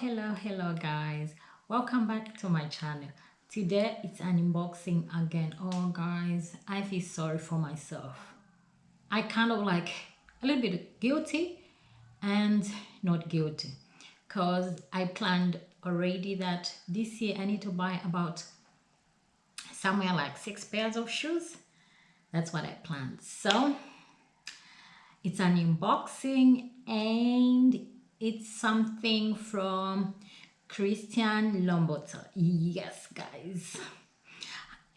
Hello guys, welcome back to my channel. Today it's an unboxing again. Oh guys, I feel sorry for myself. I kind of like a little bit guilty and not guilty, because I planned already that this year I need to buy about somewhere like 6 pairs of shoes. That's what I planned. So it's an unboxing and it's something from Christian Louboutin. Yes, guys.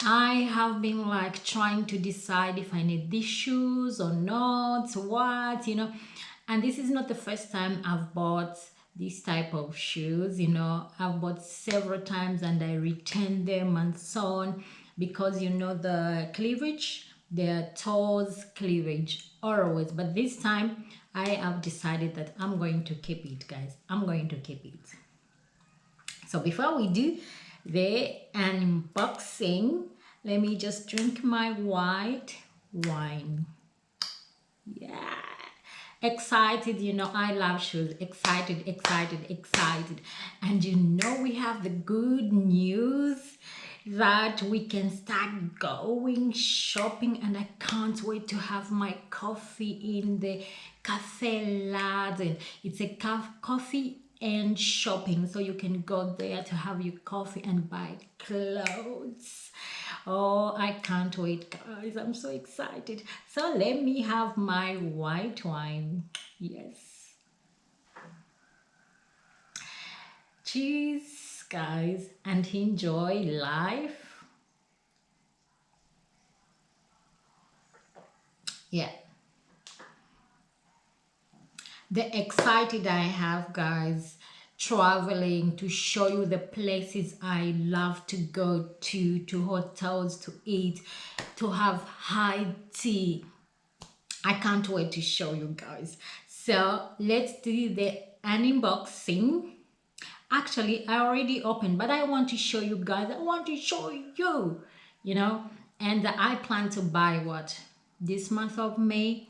I have been like trying to decide if I need these shoes or not, and this is not the first time I've bought this type of shoes. I've bought several times and I returned them and so on, because the cleavage, their toes cleavage always. But this time I have decided that I'm going to keep it, guys. I'm going to keep it. So before we do the unboxing, let me just drink my white wine. Yeah, excited. I love shoes. Excited. And we have the good news that we can start going shopping, and I can't wait to have my coffee in the Cafe Laden. It's a coffee and shopping, so you can go there to have your coffee and buy clothes. Oh, I can't wait, guys. I'm so excited. So let me have my white wine. Yes. Cheers, guys, and enjoy life. Yeah. The excited I have, guys, traveling to show you the places I love to go to hotels to eat, to have high tea. I can't wait to show you guys. So let's do the unboxing. Actually, I already opened, but I want to show you guys. I want to show you, and I plan to buy what? This month of May,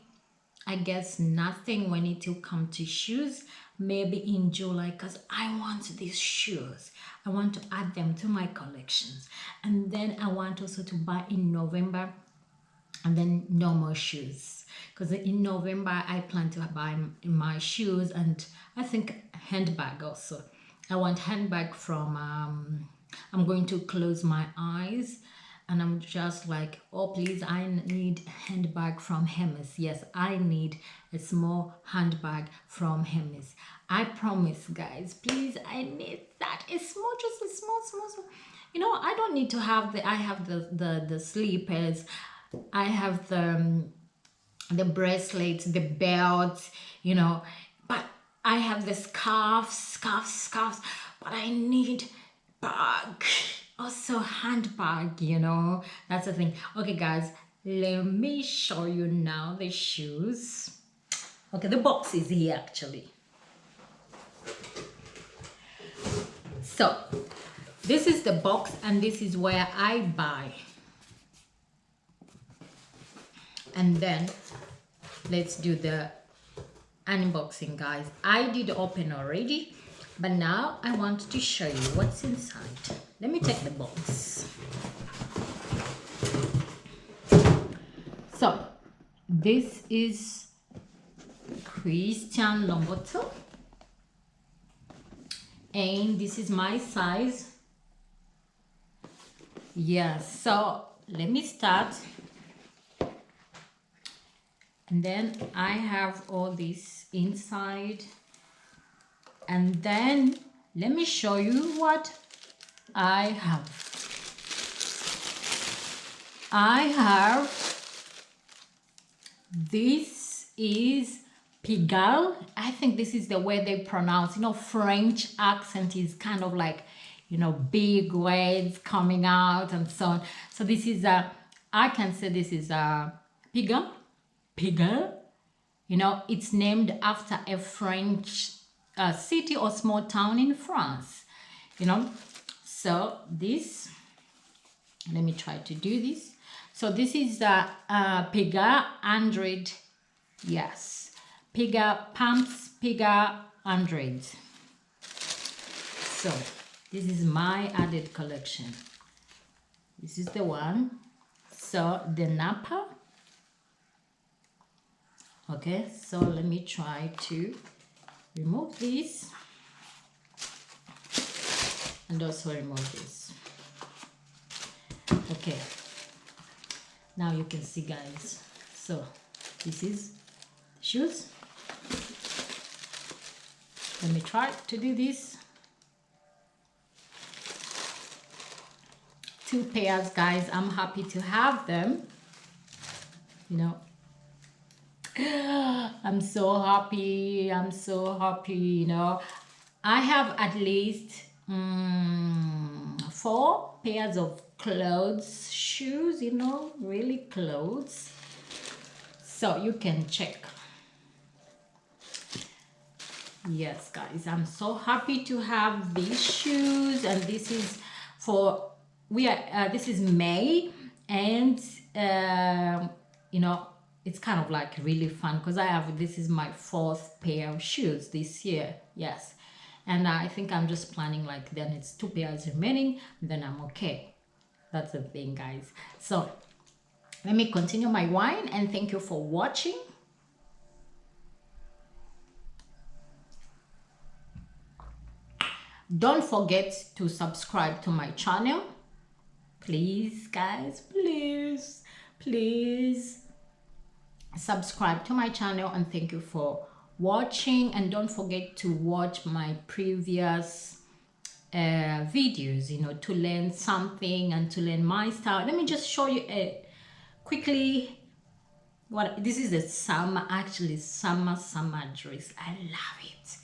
I guess nothing when it will come to shoes. Maybe in July, because I want these shoes. I want to add them to my collections. And then I want also to buy in November, and then no more shoes, because in November I plan to buy my shoes and I think handbag also. I want handbag from I'm going to close my eyes and I'm just like, oh please, I need handbag from Hermes. Yes, I need a small handbag from Hermes. I promise, guys, please, I need that. It's small, just a small. I don't need to have I have the slippers, I have the bracelets, the belts, but I have the scarves, but I need bag, also handbag, that's the thing. Okay, guys, let me show you now the shoes. Okay, the box is here actually. So this is the box and this is where I buy. And then let's do the unboxing, guys. I did open already, but now I want to show you what's inside. Let me take the box. So this is Christian Louboutin, and this is my size. Yes, so let me start. And then I have all this inside, and then let me show you what I have. This is Pigalle. I think this is the way they pronounce, French accent is kind of like, big words coming out and so on. So this is I can say this is Pigalle. It's named after a French city or small town in France, so this, let me try to do this. So this is Pigalle 100. Yes, Pigalle pumps, Pigalle 100. So this is my added collection. This is the one. So the Napa. Okay, so let me try to remove this and also remove this. Okay, now you can see, guys. So this is the shoes. Let me try to do this. 2 pairs, guys. I'm happy to have them. You know, I'm so happy. I'm so happy. You know, I have at least 4 pairs of clothes, shoes. You know, really clothes. So you can check. Yes, guys, I'm so happy to have these shoes, and this is for this is May, and you know, it's kind of like really fun because this is my 4th pair of shoes this year. Yes, and I think I'm just planning like then it's 2 pairs remaining, then I'm okay. That's the thing, guys. So let me continue my wine, and thank you for watching. Don't forget to subscribe to my channel. Please, guys, please subscribe to my channel, and thank you for watching. And don't forget to watch my previous videos, you know, to learn something and to learn my style. Let me just show you quickly what this is. The summer, actually summer dress. I love it.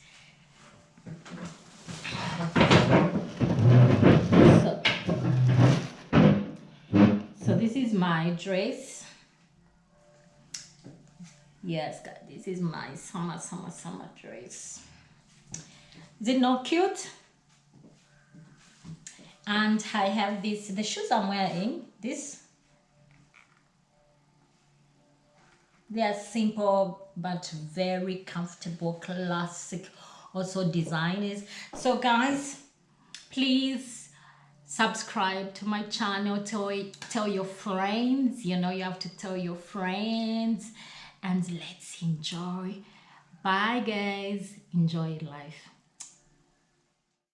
So this is my dress. Yes, guys, this is my summer dress. Is it not cute? And I have the shoes I'm wearing. They are simple but very comfortable, classic, also designers. So guys, please subscribe to my channel. Tell your friends. You know, you have to tell your friends, and let's enjoy. Bye, guys. Enjoy life.